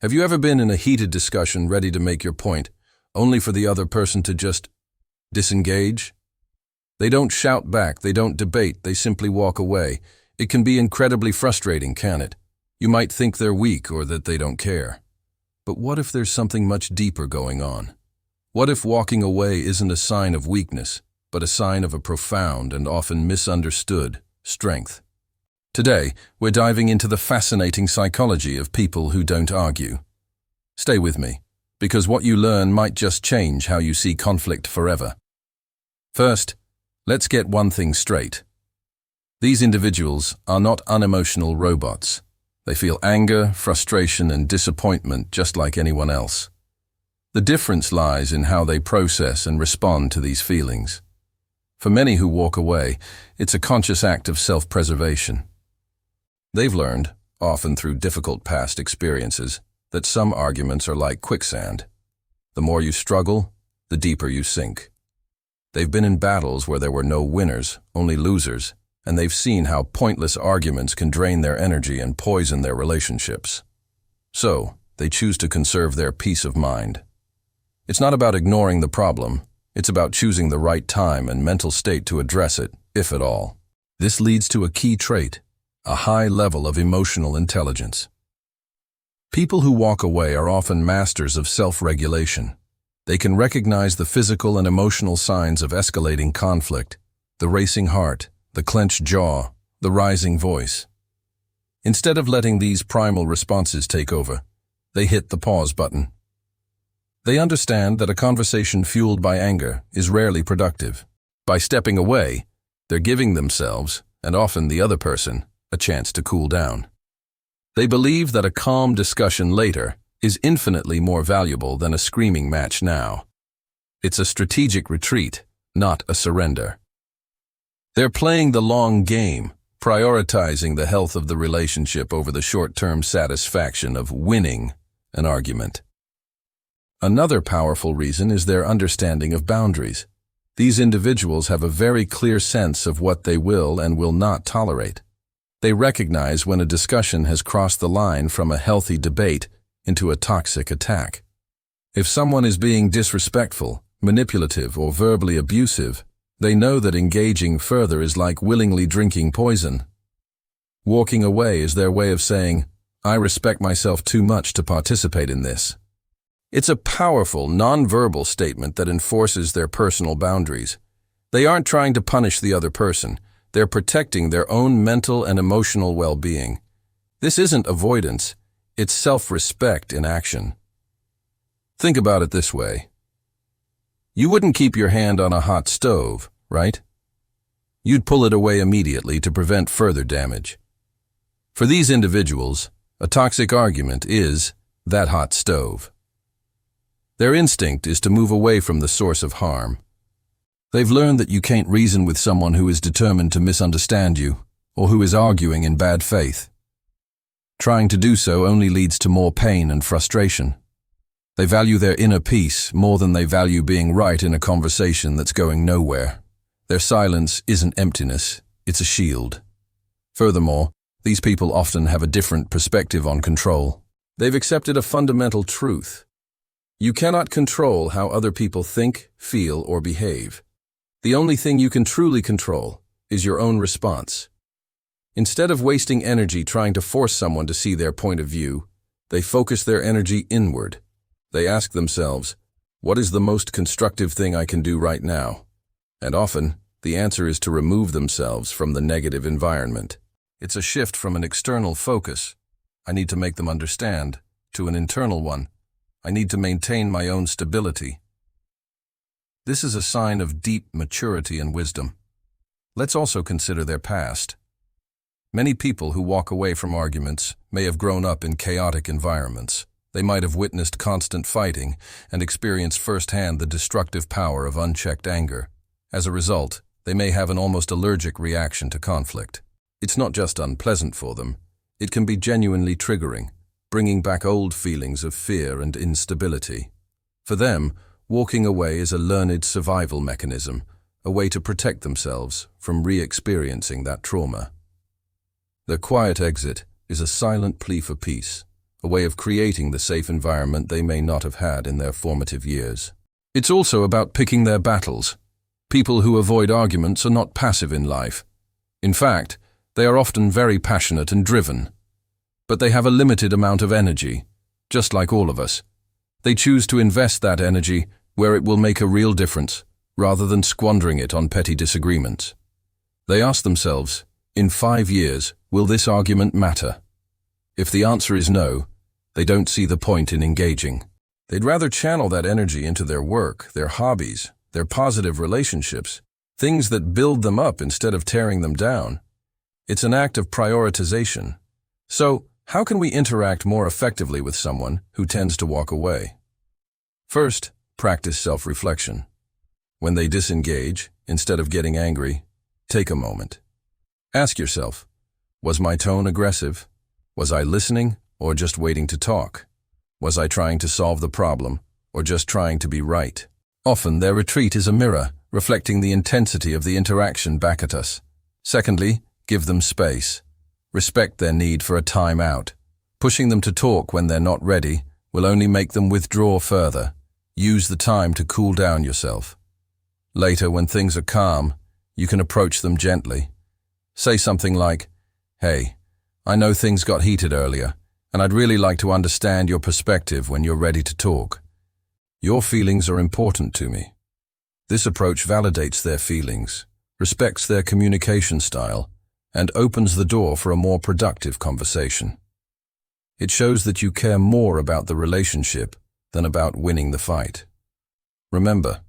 Have you ever been in a heated discussion ready to make your point, only for the other person to just disengage? They don't shout back, they don't debate, they simply walk away. It can be incredibly frustrating, can't it? You might think they're weak or that they don't care. But what if there's something much deeper going on? What if walking away isn't a sign of weakness, but a sign of a profound and often misunderstood strength? Today, we're diving into the fascinating psychology of people who don't argue. Stay with me, because what you learn might just change how you see conflict forever. First, let's get one thing straight. These individuals are not unemotional robots. They feel anger, frustration, and disappointment just like anyone else. The difference lies in how they process and respond to these feelings. For many who walk away, it's a conscious act of self-preservation. They've learned, often through difficult past experiences, that some arguments are like quicksand. The more you struggle, the deeper you sink. They've been in battles where there were no winners, only losers, and they've seen how pointless arguments can drain their energy and poison their relationships. So, they choose to conserve their peace of mind. It's not about ignoring the problem, it's about choosing the right time and mental state to address it, if at all. This leads to a key trait: a high level of emotional intelligence. People who walk away are often masters of self-regulation. They can recognize the physical and emotional signs of escalating conflict, the racing heart, the clenched jaw, the rising voice. Instead of letting these primal responses take over, they hit the pause button. They understand that a conversation fueled by anger is rarely productive. By stepping away, they're giving themselves, and often the other person, a chance to cool down. They believe that a calm discussion later is infinitely more valuable than a screaming match now. It's a strategic retreat, not a surrender. They're playing the long game, prioritizing the health of the relationship over the short-term satisfaction of winning an argument. Another powerful reason is their understanding of boundaries. These individuals have a very clear sense of what they will and will not tolerate. They recognize when a discussion has crossed the line from a healthy debate into a toxic attack. If someone is being disrespectful, manipulative, or verbally abusive, they know that engaging further is like willingly drinking poison. Walking away is their way of saying, "I respect myself too much to participate in this." It's a powerful, non-verbal statement that enforces their personal boundaries. They aren't trying to punish the other person. They're protecting their own mental and emotional well-being. This isn't avoidance, it's self-respect in action. Think about it this way. You wouldn't keep your hand on a hot stove, right? You'd pull it away immediately to prevent further damage. For these individuals, a toxic argument is that hot stove. Their instinct is to move away from the source of harm. They've learned that you can't reason with someone who is determined to misunderstand you, or who is arguing in bad faith. Trying to do so only leads to more pain and frustration. They value their inner peace more than they value being right in a conversation that's going nowhere. Their silence isn't emptiness, it's a shield. Furthermore, these people often have a different perspective on control. They've accepted a fundamental truth. You cannot control how other people think, feel, or behave. The only thing you can truly control is your own response. Instead of wasting energy trying to force someone to see their point of view, they focus their energy inward. They ask themselves, what is the most constructive thing I can do right now? And often, the answer is to remove themselves from the negative environment. It's a shift from an external focus, I need to make them understand, to an internal one, I need to maintain my own stability. This is a sign of deep maturity and wisdom. Let's also consider their past. Many people who walk away from arguments may have grown up in chaotic environments. They might have witnessed constant fighting and experienced firsthand the destructive power of unchecked anger. As a result, they may have an almost allergic reaction to conflict. It's not just unpleasant for them, it can be genuinely triggering, bringing back old feelings of fear and instability. For them, walking away is a learned survival mechanism, a way to protect themselves from re-experiencing that trauma. Their quiet exit is a silent plea for peace, a way of creating the safe environment they may not have had in their formative years. It's also about picking their battles. People who avoid arguments are not passive in life. In fact, they are often very passionate and driven. But they have a limited amount of energy, just like all of us. They choose to invest that energy where it will make a real difference, rather than squandering it on petty disagreements. They ask themselves, in 5 years, will this argument matter? If the answer is no, they don't see the point in engaging. They'd rather channel that energy into their work, their hobbies, their positive relationships, things that build them up instead of tearing them down. It's an act of prioritization. So, how can we interact more effectively with someone who tends to walk away? First, practice self-reflection. When they disengage, instead of getting angry, take a moment. Ask yourself, was my tone aggressive? Was I listening or just waiting to talk? Was I trying to solve the problem or just trying to be right? Often their retreat is a mirror, reflecting the intensity of the interaction back at us. Secondly, give them space. Respect their need for a time out. Pushing them to talk when they're not ready will only make them withdraw further. Use the time to cool down yourself. Later, when things are calm, you can approach them gently. Say something like, "Hey, I know things got heated earlier, and I'd really like to understand your perspective when you're ready to talk. Your feelings are important to me." This approach validates their feelings, respects their communication style, and opens the door for a more productive conversation. It shows that you care more about the relationship than about winning the fight. Remember,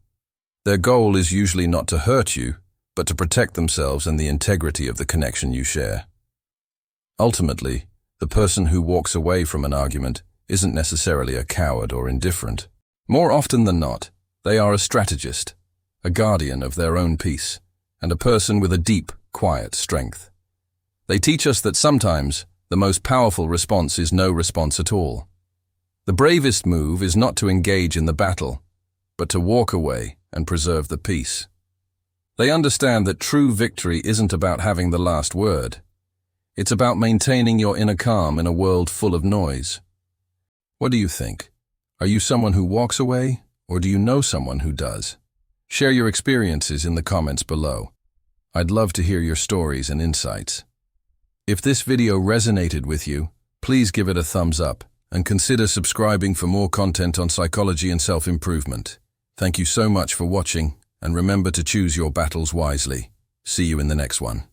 their goal is usually not to hurt you, but to protect themselves and the integrity of the connection you share. Ultimately, the person who walks away from an argument isn't necessarily a coward or indifferent. More often than not, they are a strategist, a guardian of their own peace, and a person with a deep, quiet strength. They teach us that sometimes the most powerful response is no response at all. The bravest move is not to engage in the battle, but to walk away and preserve the peace. They understand that true victory isn't about having the last word. It's about maintaining your inner calm in a world full of noise. What do you think? Are you someone who walks away, or do you know someone who does? Share your experiences in the comments below. I'd love to hear your stories and insights. If this video resonated with you, please give it a thumbs up and consider subscribing for more content on psychology and self-improvement. Thank you so much for watching, and remember to choose your battles wisely. See you in the next one.